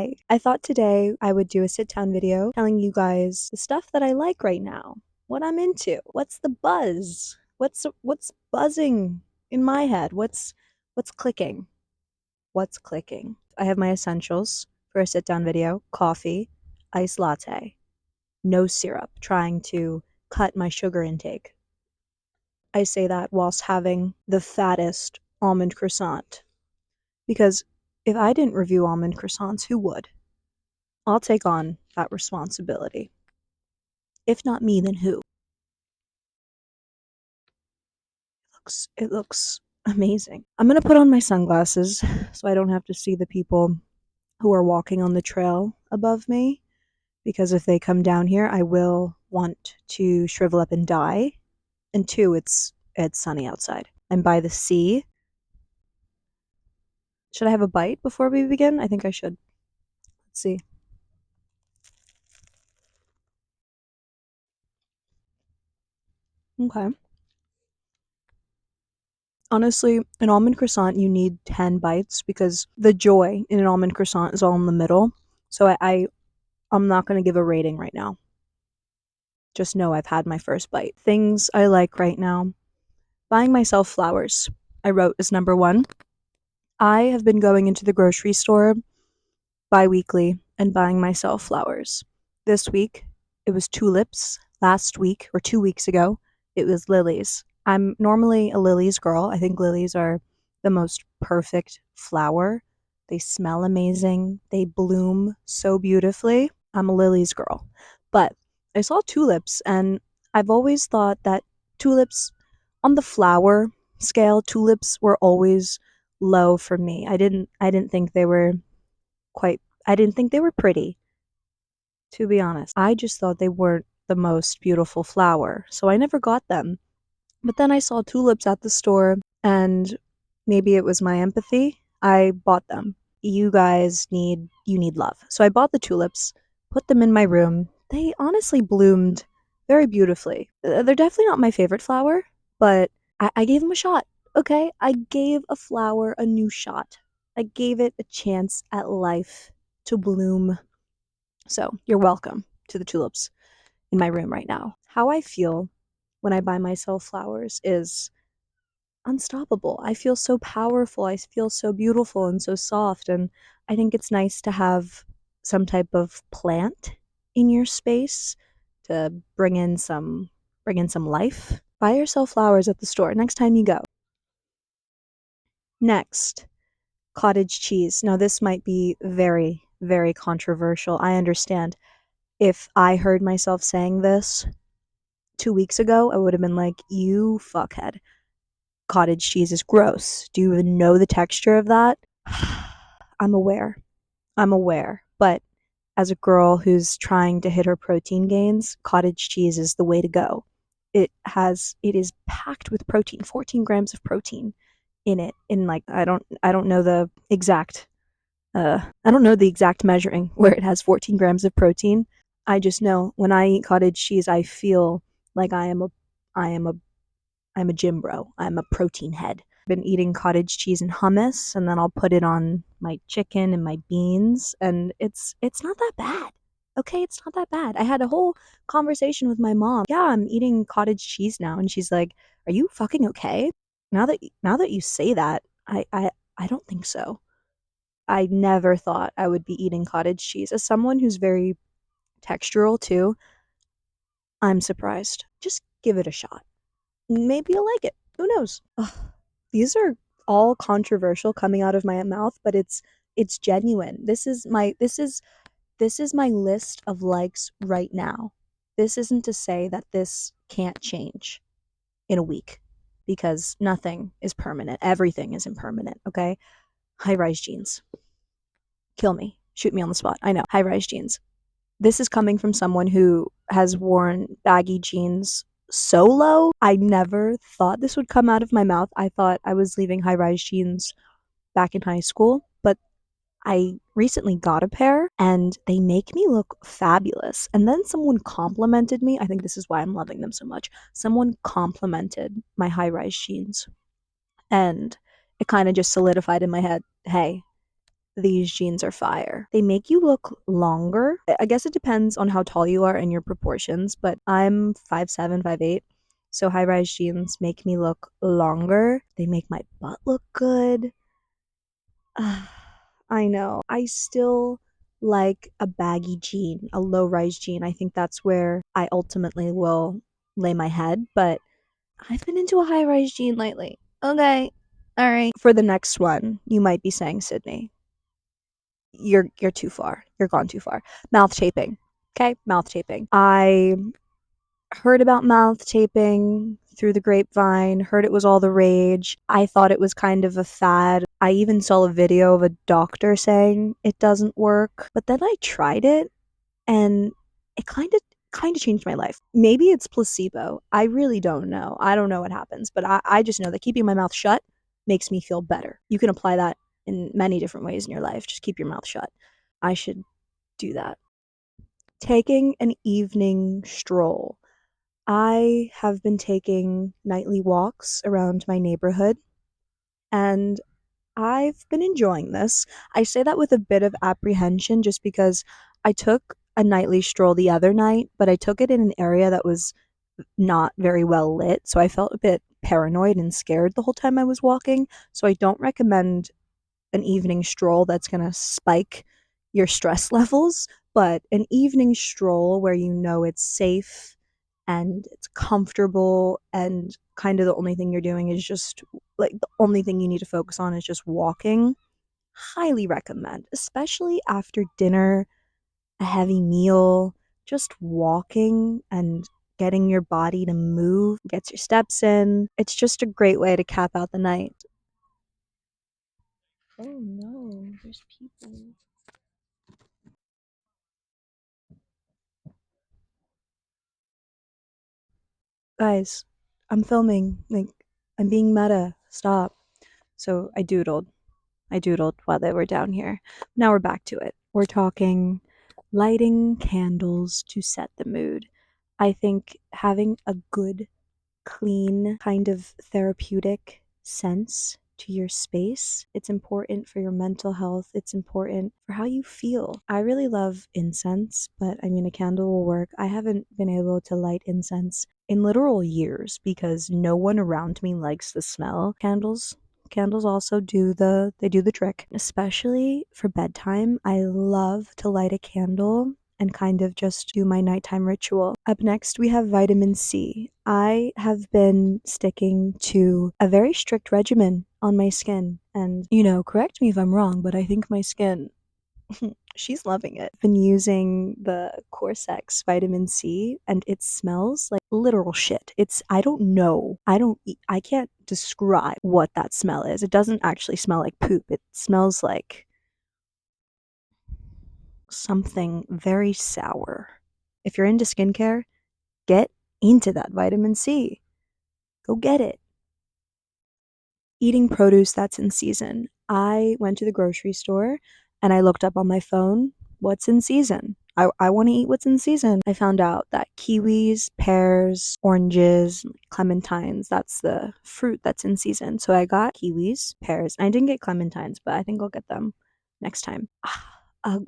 Hi. I thought today I would do a sit-down video telling you guys the stuff that I like right now, what I'm into, what's the buzz, what's buzzing in my head, what's clicking, what's clicking. I have my essentials for a sit-down video: coffee, iced latte, no syrup, trying to cut my sugar intake. I say that whilst having the fattest almond croissant, because if I didn't review almond croissants, who would? I'll take on that responsibility. If not me, then who? It looks amazing. I'm gonna put on my sunglasses so I don't have to see the people who are walking on the trail above me, because if they come down here, I will want to shrivel up and die. And two, it's sunny outside. I'm by the sea. Should I have a bite before we begin? I think I should. Let's see. Okay. Honestly, an almond croissant, you need 10 bites because the joy in an almond croissant is all in the middle. So I'm not going to give a rating right now. Just know I've had my first bite. Things I like right now: buying myself flowers. I wrote as number one. I have been going into the grocery store bi-weekly and buying myself flowers. This week, it was tulips. Last week, or 2 weeks ago, it was lilies. I'm normally a lilies girl. I think lilies are the most perfect flower. They smell amazing. They bloom so beautifully. I'm a lilies girl. But I saw tulips, and I've always thought that tulips, on the flower scale, tulips were always low for me. I didn't think they were quite I didn't think they were pretty, to be honest. I just thought they weren't the most beautiful flower, so I never got them. But then I saw tulips at the store, and maybe it was my empathy. I bought them. You need love. So I bought the tulips, put them in my room. They honestly bloomed very beautifully. They're definitely not my favorite flower, but I gave them a shot. Okay? I gave a flower a new shot. I gave it a chance at life to bloom. So you're welcome to the tulips in my room right now. How I feel when I buy myself flowers is unstoppable. I feel so powerful. I feel so beautiful and so soft. And I think it's nice to have some type of plant in your space to bring in some life. Buy yourself flowers at the store next time you go. Next, cottage cheese. Now this might be very, very controversial. I understand. If I heard myself saying this 2 weeks ago, I would have been like, you fuckhead. Cottage cheese is gross. Do you even know the texture of that? I'm aware. I'm aware. But as a girl who's trying to hit her protein gains, cottage cheese is the way to go. It is packed with protein, 14 grams of protein in it. In like I don't know the exact measuring where it has 14 grams of protein. I just know when I eat cottage cheese, I feel like I am a I'm a gym bro. I'm a protein head. I've been eating cottage cheese and hummus, and then I'll put it on my chicken and my beans, and it's not that bad. Okay, it's not that bad. I had a whole conversation with my mom. Yeah, I'm eating cottage cheese now, and she's like, "Are you fucking okay?" Now that you say that, I don't think so. I never thought I would be eating cottage cheese. As someone who's very textural too, I'm surprised. Just give it a shot. Maybe you'll like it. Who knows? Ugh, these are all controversial coming out of my mouth, but it's genuine. This is my list of likes right now. This isn't to say that this can't change in a week, because nothing is permanent. Everything is impermanent, okay? High-rise jeans. Kill me. Shoot me on the spot. I know. High-rise jeans. This is coming from someone who has worn baggy jeans so low. I never thought this would come out of my mouth. I thought I was leaving high-rise jeans back in high school, but I recently got a pair and they make me look fabulous. And then someone complimented me. I think this is why I'm loving them so much. Someone complimented my high-rise jeans, and it kind of just solidified in my head, hey, these jeans are fire. They make you look longer. I guess it depends on how tall you are and your proportions, but I'm 5'7", 5'8". So high-rise jeans make me look longer. They make my butt look good. I know. I still like a baggy jean, a low-rise jean. I think that's where I ultimately will lay my head, but I've been into a high-rise jean lately. Okay. All right. For the next one, you might be saying, Sydney, you're too far. You're gone too far. Mouth taping. Okay? Mouth taping. I heard about mouth taping through the grapevine, heard it was all the rage. I thought it was kind of a fad. I even saw a video of a doctor saying it doesn't work. But then I tried it and it kind of changed my life. Maybe it's placebo. I really don't know. I don't know what happens, but I just know that keeping my mouth shut makes me feel better. You can apply that in many different ways in your life. Just keep your mouth shut. I should do that. Taking an evening stroll. I have been taking nightly walks around my neighborhood and I've been enjoying this. I say that with a bit of apprehension just because I took a nightly stroll the other night, but I took it in an area that was not very well lit, so I felt a bit paranoid and scared the whole time I was walking. So I don't recommend an evening stroll that's going to spike your stress levels, but an evening stroll where you know it's safe and it's comfortable and kind of the only thing you're doing is just like the only thing you need to focus on is just walking. Highly recommend, especially after dinner, a heavy meal, just walking and getting your body to move, gets your steps in. It's just a great way to cap out the night. Oh no, there's people. Guys, I'm filming. Like, I'm being meta. Stop. So I doodled while they were down here. Now we're back to it. We're talking lighting candles to set the mood. I think having a good, clean, kind of therapeutic sense to your space, it's important for your mental health. It's important for how you feel. I really love incense, but I mean, a candle will work. I haven't been able to light incense in literal years because no one around me likes the smell. Candles also do the trick, especially for bedtime. I love to light a candle and kind of just do my nighttime ritual. Up next, we have vitamin C. I have been sticking to a very strict regimen on my skin, and correct me if I'm wrong, but I think my skin she's loving it. Been using the Corsex vitamin C and it smells like literal shit. I don't know. I can't describe what that smell is. It doesn't actually smell like poop. It smells like something very sour. If you're into skincare, get into that vitamin C. Go get it. Eating produce that's in season. I went to the grocery store and I looked up on my phone what's in season. I want to eat what's in season. I found out that kiwis, pears, oranges, clementines, that's the fruit that's in season. So I got kiwis, pears. I didn't get clementines, but I think I'll get them next time.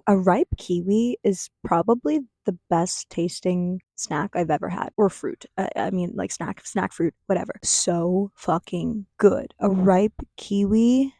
A ripe kiwi is probably the best tasting snack I've ever had, or fruit. I mean, like snack fruit, whatever. So fucking good. A ripe kiwi,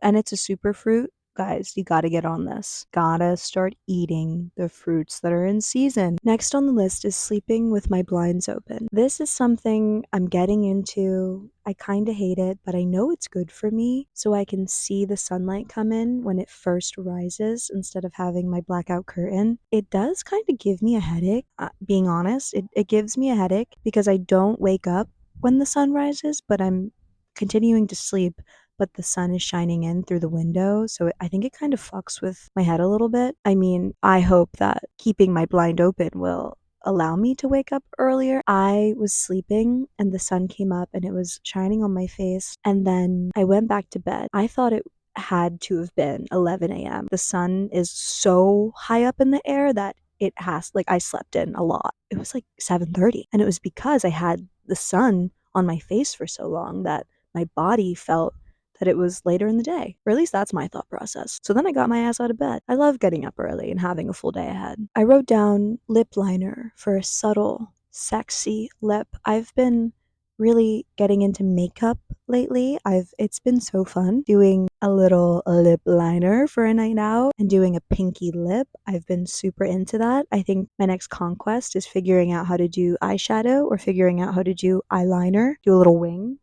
and it's a super fruit. Guys, you gotta get on this. Gotta start eating the fruits that are in season. Next on the list is sleeping with my blinds open. This is something I'm getting into. I kinda hate it, but I know it's good for me so I can see the sunlight come in when it first rises instead of having my blackout curtain. It does kind of give me a headache, being honest. It gives me a headache because I don't wake up when the sun rises, but I'm continuing to sleep, but the sun is shining in through the window. So I think it kind of fucks with my head a little bit. I mean, I hope that keeping my blind open will allow me to wake up earlier. I was sleeping and the sun came up and it was shining on my face. And then I went back to bed. I thought it had to have been 11 a.m. The sun is so high up in the air that it has, like, I slept in a lot. It was like 7:30, and it was because I had the sun on my face for so long that my body felt that it was later in the day. Or at least that's my thought process. So then I got my ass out of bed. I love getting up early and having a full day ahead. I wrote down lip liner for a subtle, sexy lip. I've been really getting into makeup lately. It's been so fun doing a little lip liner for a night out and doing a pinky lip. I've been super into that. I think my next conquest is figuring out how to do eyeshadow or figuring out how to do eyeliner, do a little wing.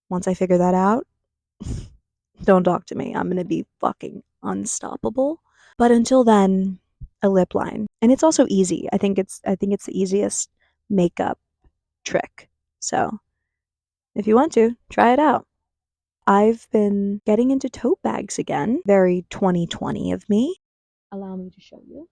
Once I figure that out, don't talk to me. I'm going to be fucking unstoppable. But until then, a lip line. And it's also easy. I think it's the easiest makeup trick. So, if you want to, try it out. I've been getting into tote bags again. Very 2020 of me. Allow me to show you.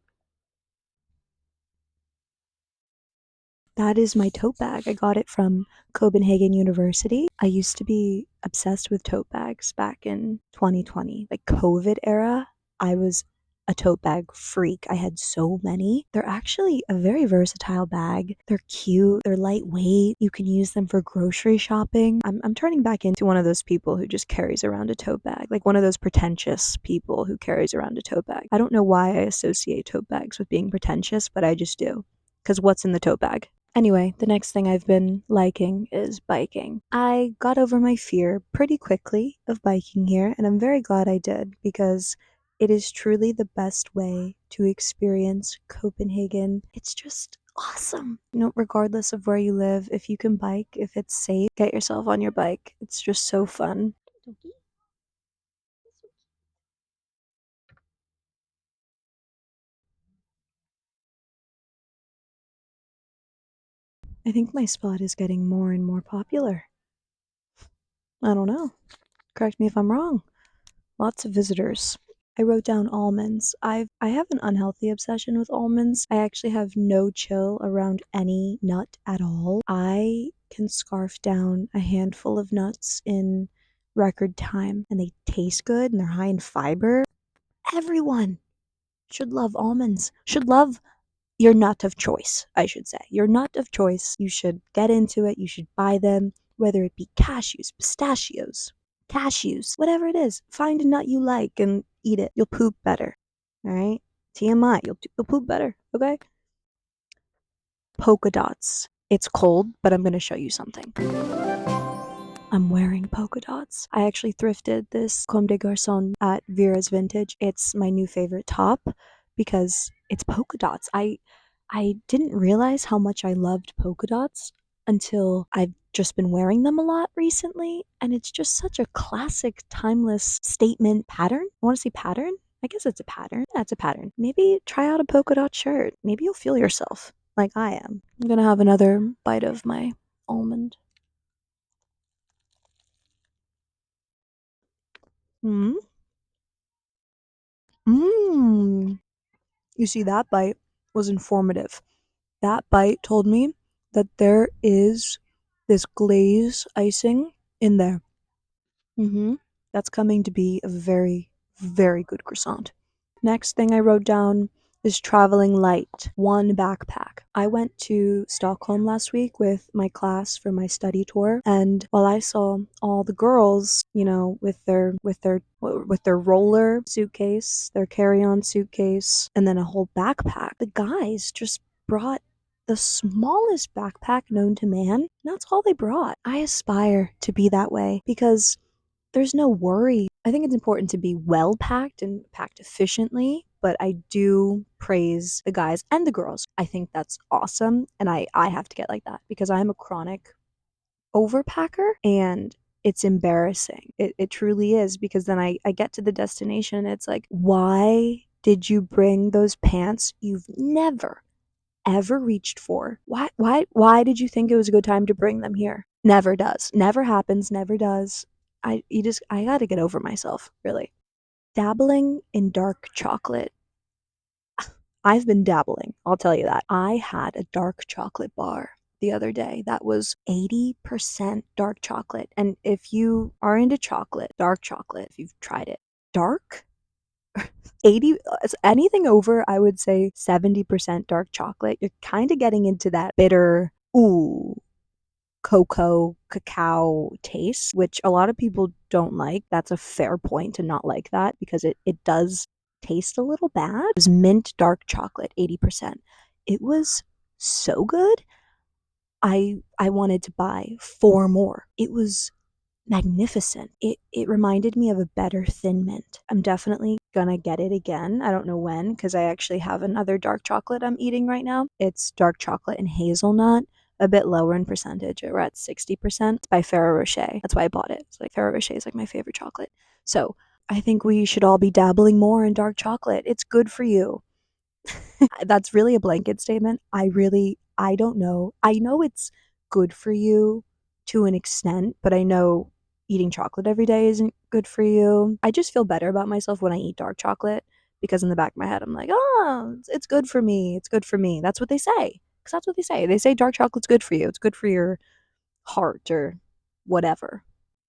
That is my tote bag. I got it from Copenhagen University. I used to be obsessed with tote bags back in 2020, like COVID era. I was a tote bag freak. I had so many. They're actually a very versatile bag. They're cute, they're lightweight. You can use them for grocery shopping. I'm turning back into one of those people who just carries around a tote bag, like one of those pretentious people who carries around a tote bag. I don't know why I associate tote bags with being pretentious, but I just do. Because what's in the tote bag? Anyway, the next thing I've been liking is biking. I got over my fear pretty quickly of biking here, and I'm very glad I did because it is truly the best way to experience Copenhagen. It's just awesome. Regardless of where you live, if you can bike, if it's safe, get yourself on your bike. It's just so fun. I think my spot is getting more and more popular. I don't know. Correct me if I'm wrong. Lots of visitors. I wrote down almonds. I have an unhealthy obsession with almonds. I actually have no chill around any nut at all. I can scarf down a handful of nuts in record time and they taste good and they're high in fiber. Everyone should love almonds. Should love your nut of choice, I should say. Your nut of choice. You should get into it. You should buy them, whether it be cashews, whatever it is. Find a nut you like and eat it. You'll poop better. All right? TMI, you'll poop better. Okay? Polka dots. It's cold, but I'm going to show you something. I'm wearing polka dots. I actually thrifted this Comme des Garçons at Vera's Vintage. It's my new favorite top because it's polka dots. I didn't realize how much I loved polka dots until I've just been wearing them a lot recently, and it's just such a classic, timeless statement pattern. I want to say pattern? I guess it's a pattern. Yeah, it's a pattern. Maybe try out a polka dot shirt. Maybe you'll feel yourself like I am. I'm gonna have another bite of my almond. Hmm? Mmm. You see, that bite was informative. That bite told me that there is this glaze icing in there. That's coming to be a very, very good croissant. Next thing I wrote down is traveling light, one backpack. I went to Stockholm last week with my class for my study tour, and while I saw all the girls, with their roller suitcase, their carry-on suitcase, and then a whole backpack, the guys just brought the smallest backpack known to man. That's all they brought. I aspire to be that way because there's no worry. I think it's important to be well packed and packed efficiently, but I do praise the guys and the girls. I think that's awesome, and I have to get like that because I'm a chronic overpacker and it's embarrassing. It truly is because then I get to the destination and it's like, why did you bring those pants you've never ever reached for? Why did you think it was a good time to bring them here? Never does. Never happens, never does. I got to get over myself, really. Dabbling in dark chocolate. I've been dabbling, I'll tell you that. I had a dark chocolate bar the other day that was 80% dark chocolate. And if you are into chocolate, dark chocolate, if you've tried it, dark 80, anything over, I would say 70% dark chocolate, you're kind of getting into that bitter, ooh, cocoa, cacao taste, which a lot of people don't like. That's a fair point to not like that because it does taste a little bad. It was mint dark chocolate, 80%. It was so good. I wanted to buy four more. It was magnificent. It reminded me of a better Thin Mint. I'm definitely gonna get it again. I don't know when because I actually have another dark chocolate I'm eating right now. It's dark chocolate and hazelnut, a bit lower in percentage. We're at 60%. It's by Ferrero Rocher. That's why I bought it. It's like Ferrero Rocher is like my favorite chocolate. So I think we should all be dabbling more in dark chocolate. It's good for you. That's really a blanket statement. I don't know. I know it's good for you to an extent, but I know eating chocolate every day isn't good for you. I just feel better about myself when I eat dark chocolate because in the back of my head, I'm like, oh, it's good for me. It's good for me. That's what they say. Because that's what they say. They say dark chocolate's good for you. It's good for your heart or whatever.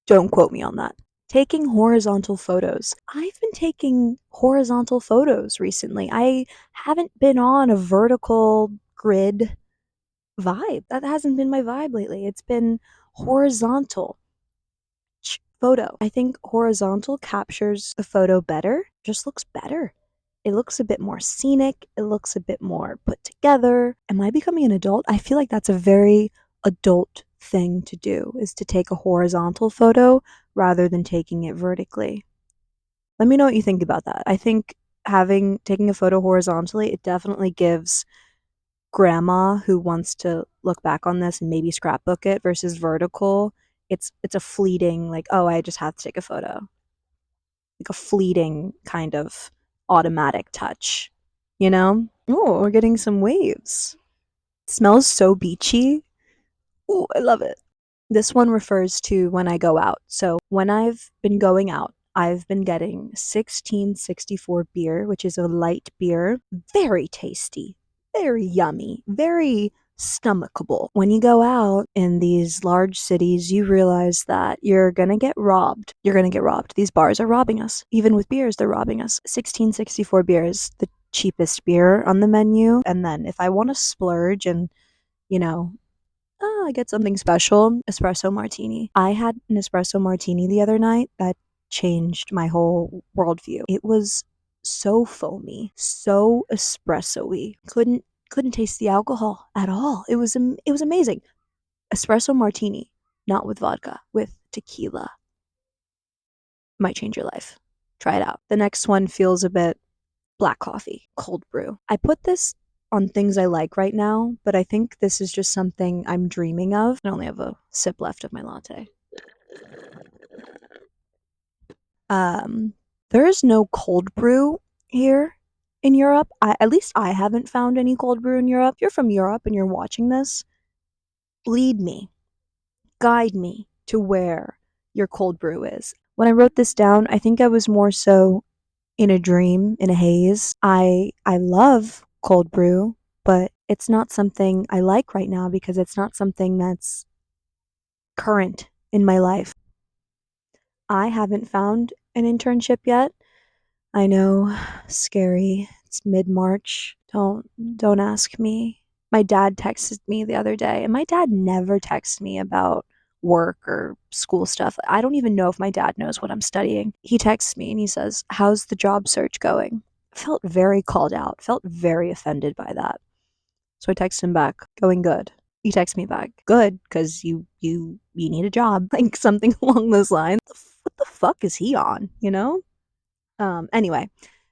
Don't quote me on that. Taking horizontal photos. I've been taking horizontal photos recently. I haven't been on a vertical grid vibe. That hasn't been my vibe lately. It's been horizontal photo. I think horizontal captures the photo better, just looks better. It looks a bit more scenic. It looks a bit more put together. Am I becoming an adult? I feel like that's a very adult thing to do, is to take a horizontal photo rather than taking it vertically. Let me know what you think about that. I think taking a photo horizontally, it definitely gives grandma who wants to look back on this and maybe scrapbook it versus vertical. It's a fleeting, like, oh, I just have to take a photo. Like a fleeting kind of automatic touch, you know? Oh, we're getting some waves. It smells so beachy. Oh, I love it. This one refers to when I go out. So when I've been going out, I've been getting 1664 beer, which is a light beer. Very tasty, very yummy, very stomachable. When you go out in these large cities, you realize that you're gonna get robbed. You're gonna get robbed. These bars are robbing us. Even with beers, they're robbing us. 1664 beer is the cheapest beer on the menu. And then if I want to splurge and, you know, oh, I get something special, espresso martini. I had an espresso martini the other night that changed my whole worldview. It was so foamy, so espresso-y. Couldn't taste the alcohol at all. It was amazing. Espresso martini, not with vodka, with tequila. Might change your life. Try it out. The next one feels a bit black coffee, cold brew. I put this on things I like right now, but I think this is just something I'm dreaming of. I only have a sip left of my latte. Um, there is no cold brew here in Europe. At least I haven't found any cold brew in Europe. If you're from Europe and you're watching this, lead me, guide me to where your cold brew is. When I wrote this down, I think I was more so in a dream, in a haze. I love cold brew, but it's not something I like right now because it's not something that's current in my life. I haven't found an internship yet. I know, scary. It's mid-March. Don't ask me. My dad texted me the other day, and my dad never texts me about work or school stuff. I don't even know if my dad knows what I'm studying. He texts me and he says, "How's the job search going?" I felt very called out, felt very offended by that. So I text him back, "Going good." He texts me back, "Good, because you need a job," like something along those lines. What the fuck is he on, you know? Anyway,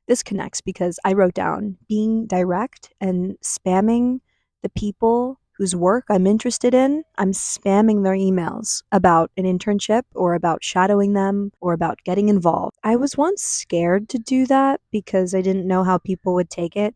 this connects because I wrote down being direct and spamming the people whose work I'm interested in. I'm spamming their emails about an internship or about shadowing them or about getting involved. I was once scared to do that because I didn't know how people would take it.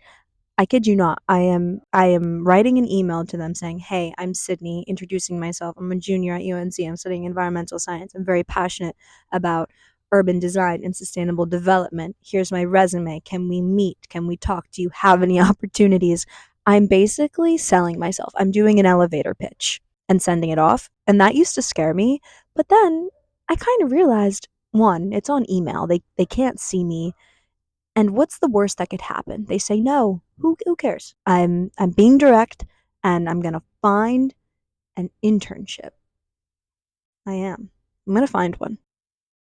I kid you not. I am writing an email to them saying, "Hey, I'm Sydney, introducing myself. I'm a junior at UNC. I'm studying environmental science. I'm very passionate about urban design and sustainable development. Here's my resume. Can we meet? Can we talk? Do you have any opportunities?" I'm basically selling myself. I'm doing an elevator pitch and sending it off. And that used to scare me, but then I kind of realized, one, it's on email. They can't see me, and what's the worst that could happen? They say no. Who cares? I'm being direct, and I'm gonna find an internship. I am. I'm gonna find one.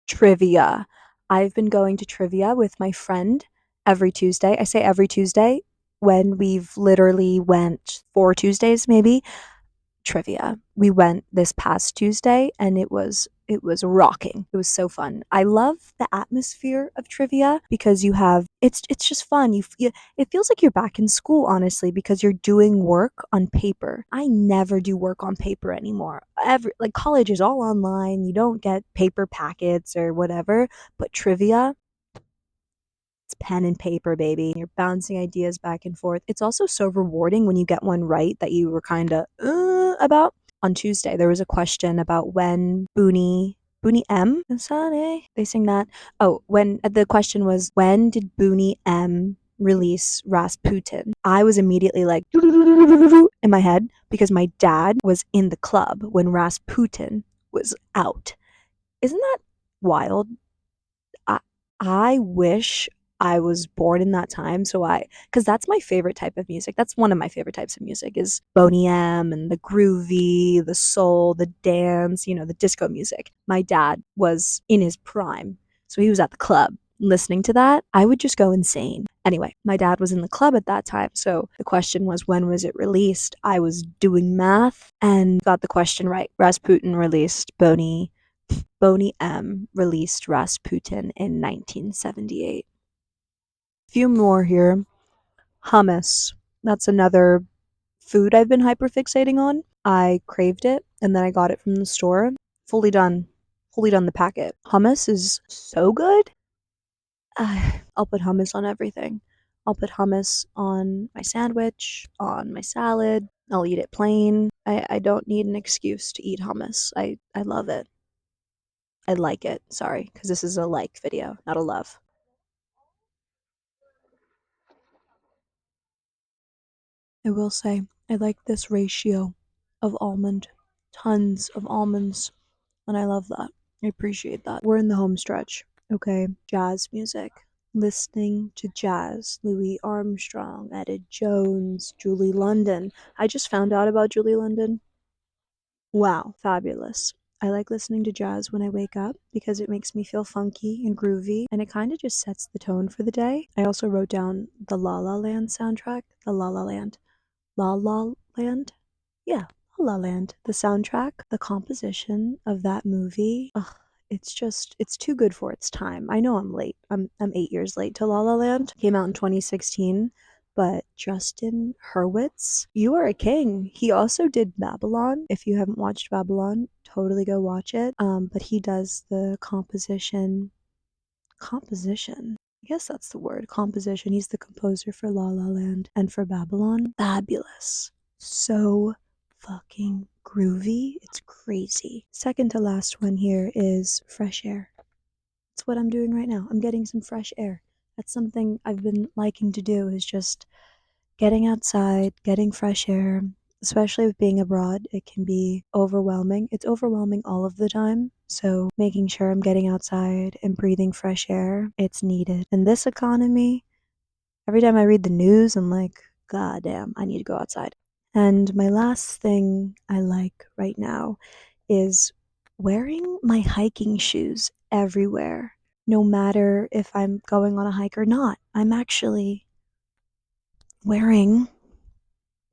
Trivia. I've been going to trivia with my friend every Tuesday. I say every Tuesday when we've literally went 4 Tuesdays maybe. Trivia. We went this past Tuesday and it was rocking. It was so fun. I love the atmosphere of trivia because it's just fun. It feels like you're back in school honestly because you're doing work on paper. I never do work on paper anymore. Like college is all online. You don't get paper packets or whatever, but trivia, it's pen and paper, baby. You're bouncing ideas back and forth. It's also so rewarding when you get one right that you were kind of about. On Tuesday, there was a question about when Booney M, they sing that. Oh, when the question was, when did Booney M release Rasputin? I was immediately like in my head because my dad was in the club when Rasputin was out. Isn't that wild? I I wish I was born in that time because that's my favorite type of music. That's one of my favorite types of music is Boney M and the groovy, the soul, the dance, the disco music. My dad was in his prime, so he was at the club listening to that. I would just go insane. Anyway, my dad was in the club at that time, so the question was when was it released? I was doing math and got the question right. Rasputin released Boney M released Rasputin in 1978. Few more here. Hummus. That's another food I've been hyperfixating on. I craved it and then I got it from the store. Fully done. Fully done the packet. Hummus is so good. I'll put hummus on everything. I'll put hummus on my sandwich, on my salad. I'll eat it plain. I don't need an excuse to eat hummus. I love it. I like it. Sorry, because this is a like video, not a love. I will say, I like this ratio of almond. Tons of almonds. And I love that. I appreciate that. We're in the home stretch. Okay. Jazz music. Listening to jazz. Louis Armstrong, Etta Jones, Julie London. I just found out about Julie London. Wow, fabulous. I like listening to jazz when I wake up because it makes me feel funky and groovy and it kind of just sets the tone for the day. I also wrote down the La La Land soundtrack. The La La Land. La La Land? Yeah, La La Land. The soundtrack, the composition of that movie. Ugh, it's too good for its time. I know I'm late. I'm 8 years late to La La Land. Came out in 2016. But Justin Hurwitz, you are a king. He also did Babylon. If you haven't watched Babylon, totally go watch it. But he does the composition. I guess that's the word, composition. He's the composer for La La Land and for Babylon. Fabulous. So fucking groovy. It's crazy. Second to last one here is fresh air. That's what I'm doing right now. I'm getting some fresh air. That's something I've been liking to do is just getting outside, getting fresh air, especially with being abroad, it can be overwhelming. It's overwhelming all of the time. So making sure I'm getting outside and breathing fresh air, it's needed. In this economy, every time I read the news, I'm like, God damn, I need to go outside. And my last thing I like right now is wearing my hiking shoes everywhere. No matter if I'm going on a hike or not, I'm actually wearing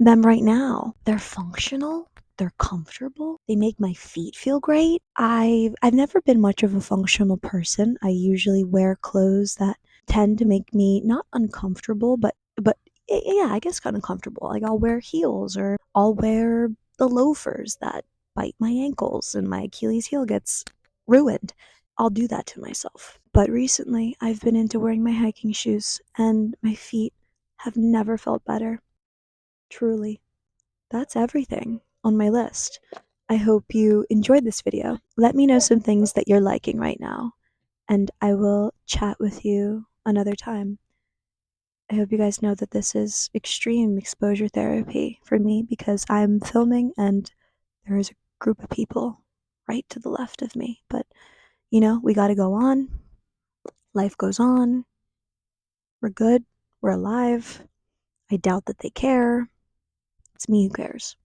them right now. They're functional, they're comfortable, they make my feet feel great. I've never been much of a functional person. I usually wear clothes that tend to make me not uncomfortable, but yeah, I guess kind of comfortable. Like I'll wear heels or I'll wear the loafers that bite my ankles and my Achilles heel gets ruined. I'll do that to myself. But recently, I've been into wearing my hiking shoes and my feet have never felt better. Truly. That's everything on my list. I hope you enjoyed this video. Let me know some things that you're liking right now, and I will chat with you another time. I hope you guys know that this is extreme exposure therapy for me because I'm filming and there is a group of people right to the left of me. But, we gotta go on. Life goes on. We're good. We're alive. I doubt that they care. It's me who cares.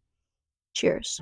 Cheers.